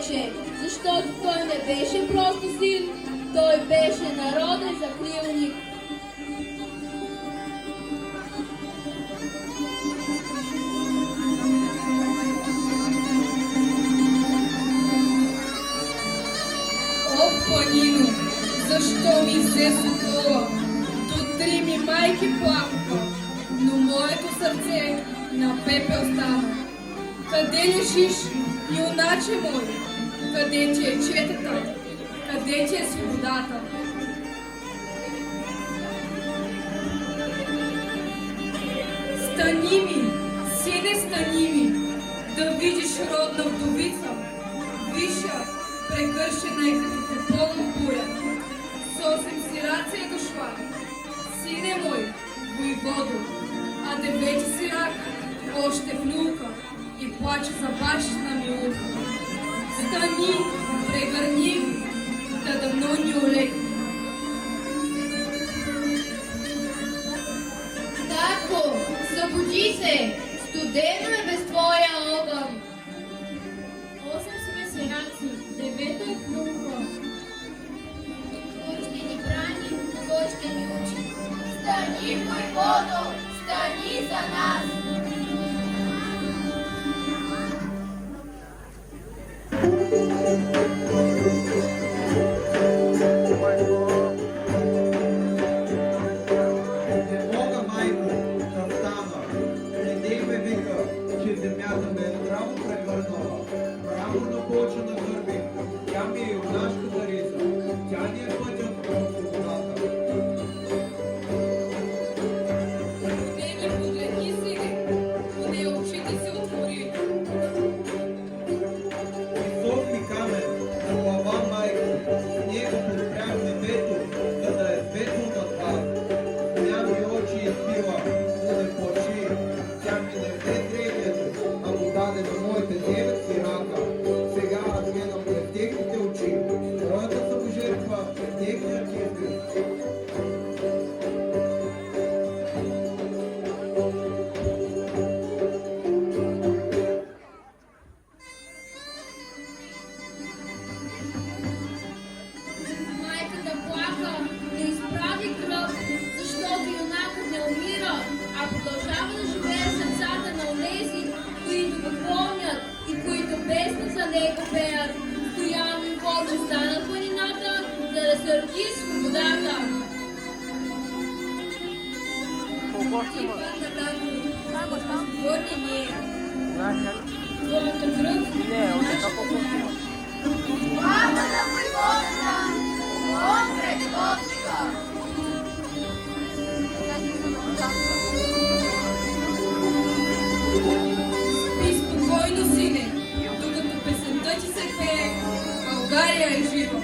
рече, защото той не беше просто син, той беше народен закрилник. О, планино, защо ми взе сокола? До 3 ми майки плакаха, но моето сърце на пепел стана. Къде лежиш, юначе мой? Къде ти е четата? Къде ти е свободата? Стани ми, сине, стани ми, да видиш родна вдовица, виша, прекършена и като попълна буря. Сосем сираца е дошла, сине мой, войводо, а девети сирак още внука и плаче за бащина Милука. Стани, прегърни ми, да давно ни олекне. Татко, събуди се, студено е без твоя огън. 8 сме сираци, 9 е внука. Кой ще ни брани, кой ще ни учи? Стани, войводо, стани за нас! Земята ме е право превърнала, право напочена гърби, тя ми е юнашката риза, тя ни е пътят към свободата. Не ми погледни, сине, поне очите си отвори. Висок ми камен, на глава майко, с него подпрях небето, за да е светло над вас. Тя ми очи избила, но не плачи, тя ми не взе третието, а го даде на моите 9 сирака. Сега аз гледам пред техните очи, моята саможертва пред техния избир. Майката плака, не изправи кръв, защото юнакът не умира, а продължава да живее в сърцата на онези, които го помнят и които песни за него пеят. Стоян и вода остана в планината, за да сърди свободата. И падна татко, върни ние. Твоята кръв, нашата кръв. Слава на войводата! Он пред Готика! Спи спокойно, сине, докато песента ти се пее, България е жива.